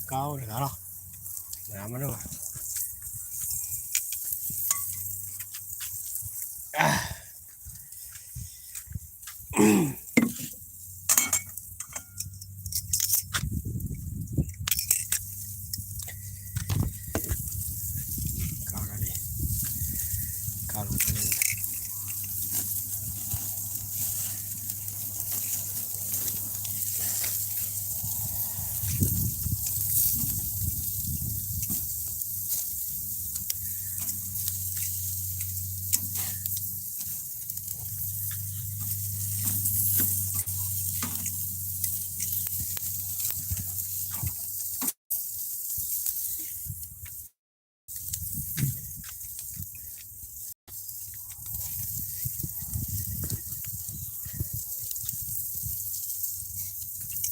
cao được đó làm nó mà cao ra đi cao ra đi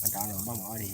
mà cho nó bông ở đi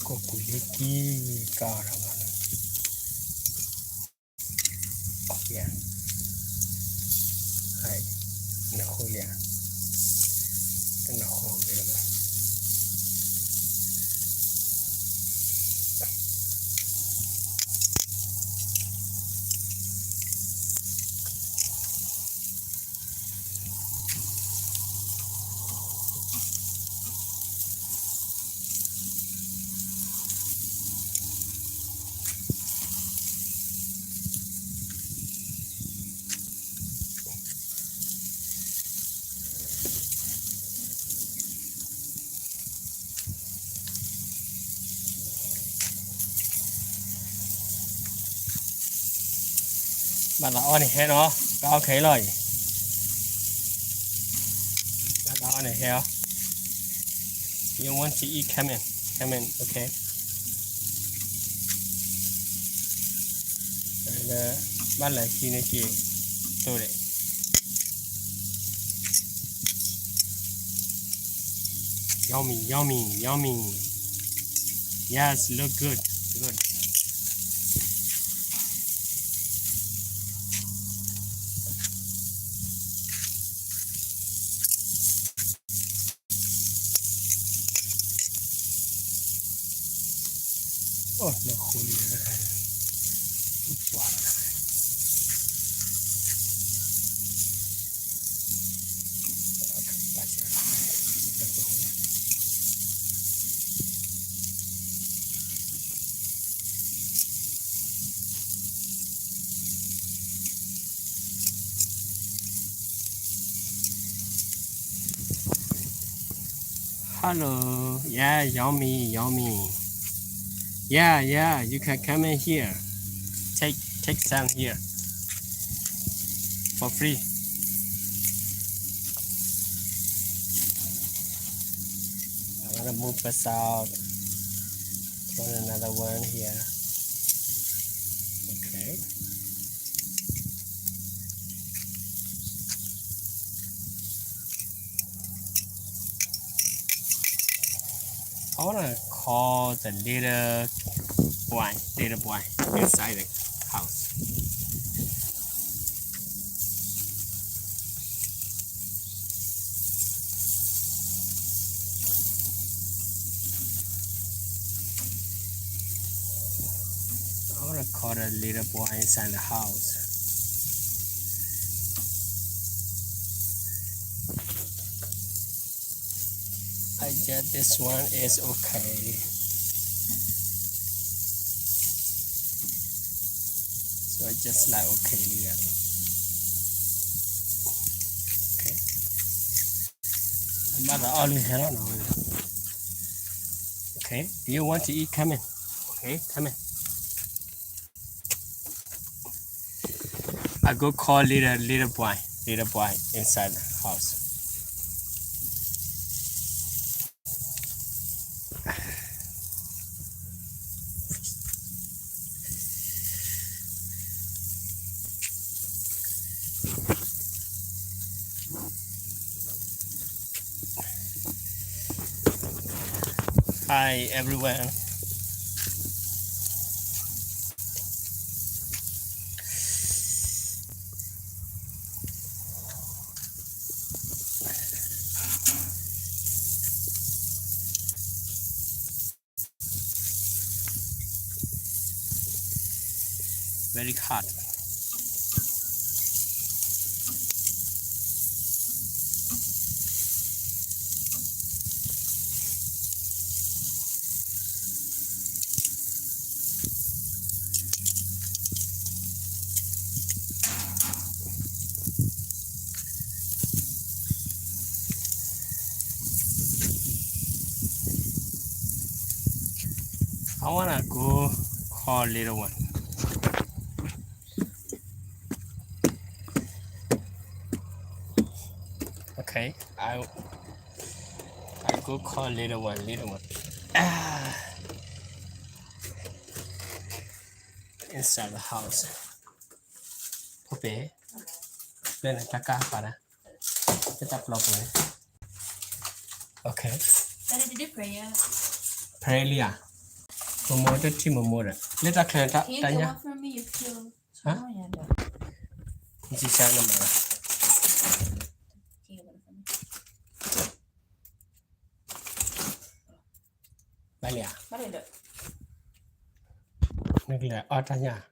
có cùi lê kia cao ra mà yeah hay nó khô liền nó khô liền mà bạn lão này hết nó có ok rồi bạn lão này hết you want to eat come in okay bạn lại khi này kì tôi đấy yummy yes look good oh nó khô đi rồi quá là hello yeah yummy yeah you can come in here take some here for free I'm gonna move us out put another one here okay I wanna call the little boy inside the house. I wanna call the little boy inside the house. I guess this one is okay. This just like okay, yeah. Okay. Mother only here now. Okay. Do you want to eat? Come in. Okay, come in. I go call little boy inside the house. Hi everyone. Very hot. I wanna go call little one. Okay, I go call little one. Ah, inside the house. Okay. Lên là taka para. Kita plug lên. Okay. Daddy, did you pray? Prayer. Momoda ti momoda. Leta klenta Can you tanya. come up for me if you? Huh? Oh, yeah, no. Ji sana mara. Can you come for me? Balia. What is it? Nagla tanya.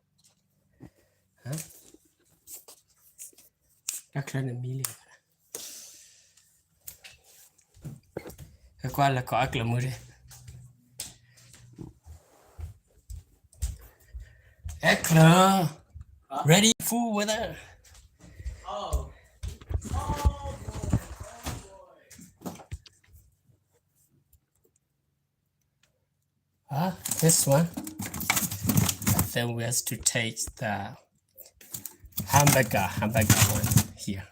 Huh? Taklan mili. Kwa la ko akla mure. Ekla. Ready food with her. Oh. This one. Then we have to take the hamburger one here.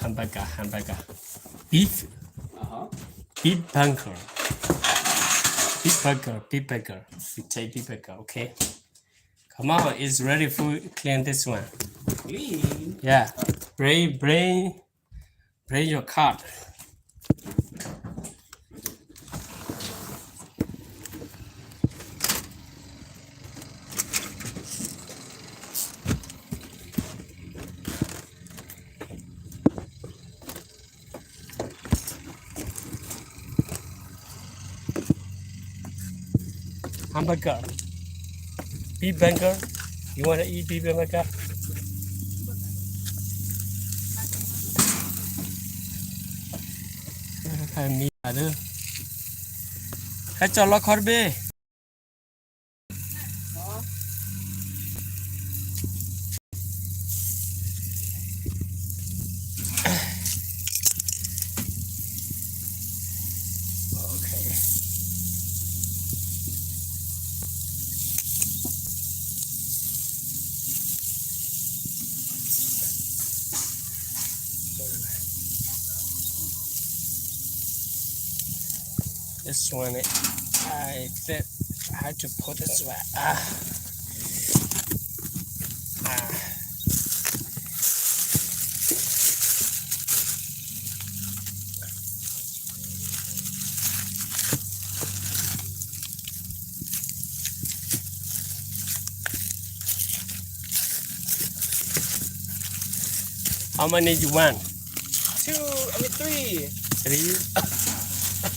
Hamburger. Beef. Beef burger. We take beef burger, okay? Come on, it's ready for clean this one. Clean. Yeah. Bring your card. Hamburger. Beef burger. You want to eat beef burger? Me ada. Kacau lah korbe. Okay. This one, I think I had to put this one. How many you want? 3. 3?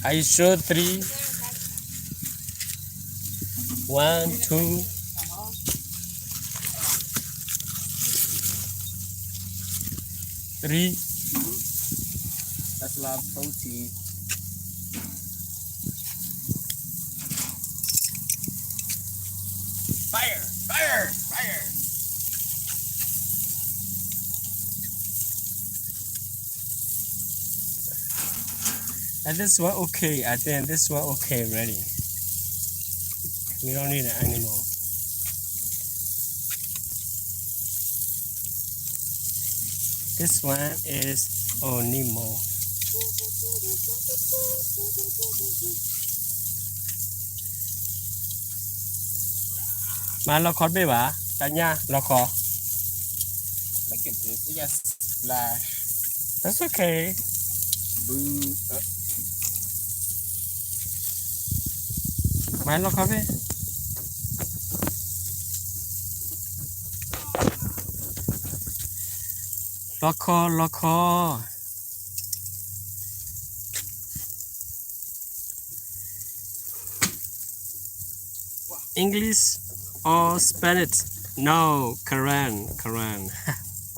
Are you sure 3? 1, 2. 3. That's a lot of protein. Fire! Fire! Fire! And this one okay. I think this one okay ready. We don't need it anymore. This one is Onimo. Man, lock on me, ba? Tanya, lock on. Look at this. We got splash. That's okay. Boo. Man, lock on me. Lock on, lock on. English or Spanish? No, Korean.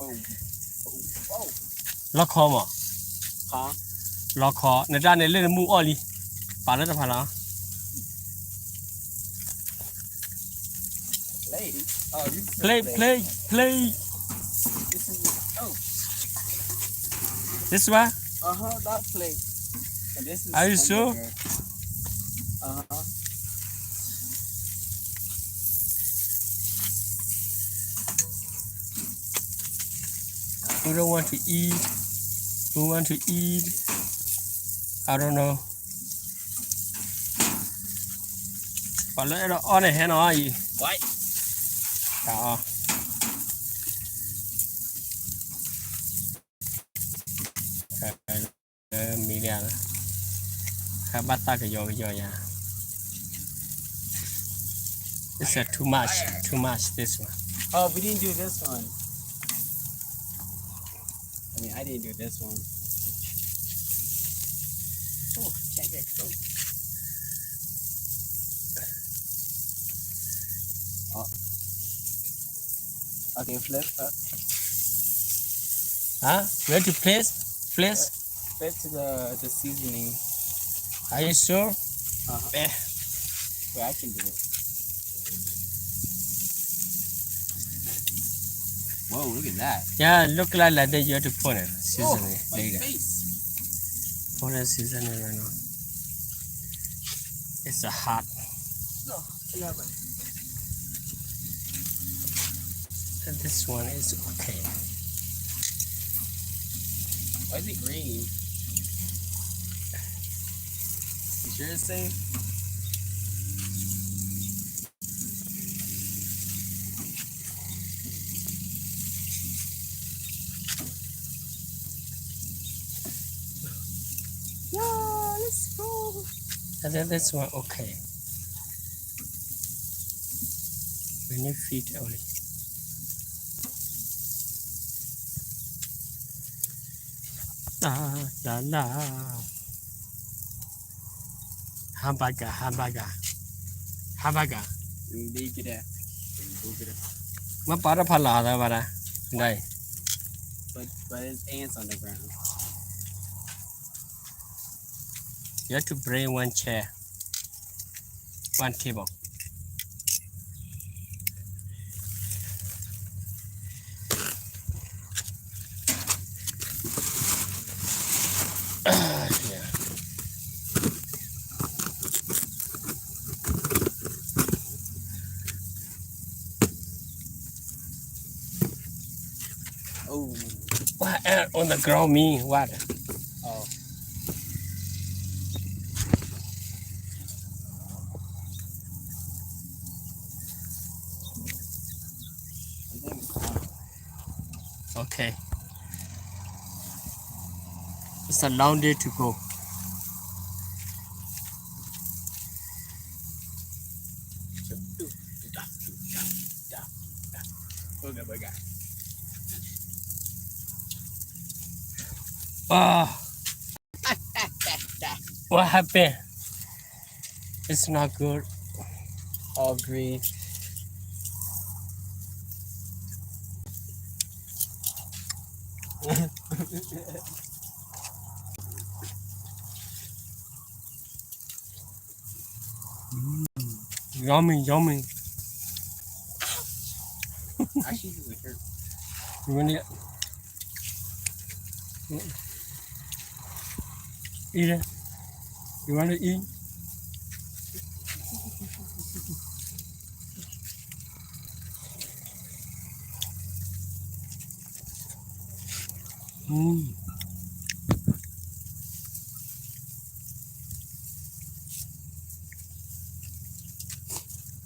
Oh. Oh. Oh. Lock on, ma. Huh? Lock on. Nè ra này lên mua oli. Bà nó phải là. Lady. Oh, this is Play. This is oh. This one? That plate. And this is Are you sure? hamburger. Who don't want to eat? Who want to eat? I don't know. Bà lấy đó on này hay nói gì? What? Đó. Mì đèn. Khá bắt ta cái vô nha. This is too much this one. Oh, we didn't do this one. I mean, I didn't do this one. Oh, can't get close. Oh. Okay, flip. Huh? Where to place? Place? Flip to the seasoning. Are you sure? Wait, I can do it. Whoa, look at that. Yeah, look like that. You have to put it. Season it my later. face. Put it season it right now. It's a hot. No, I got it. This one is okay. Why is it green? You sure it's safe? Yeah, let's go. I think this one okay. We need feet only. La la. Hamburger. Leave it there. Move it up. Mà bà đã phải là rồi bà đã. Đây. But there's ants on the ground. You have to bring one chair. One table. Yeah. Oh. What ant on the ground mean? What? Oh. Okay. It's a long day to go. Booga. Oh. What happened? It's not good. All green. Yummy. Actually, we heard. You want it? Eat it. You want to eat? Mm.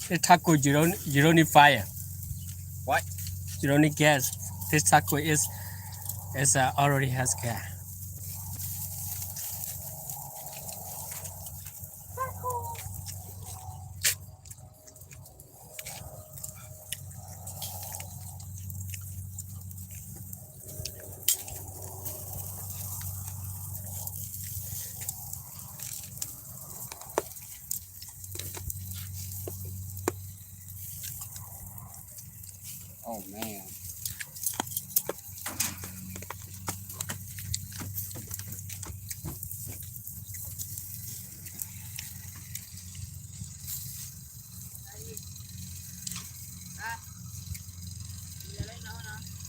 This taco, you don't need fire. What? You don't need gas. This taco is already has gas. Oh man.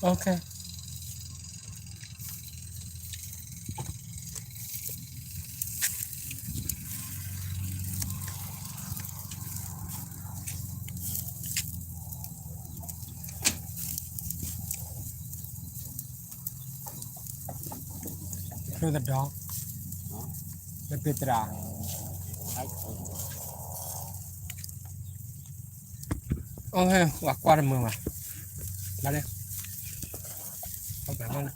Okay. Show the dog. Huh? The Petra. I told you. Okay, qua qua mưa mà. Ra đây. Không phải con này.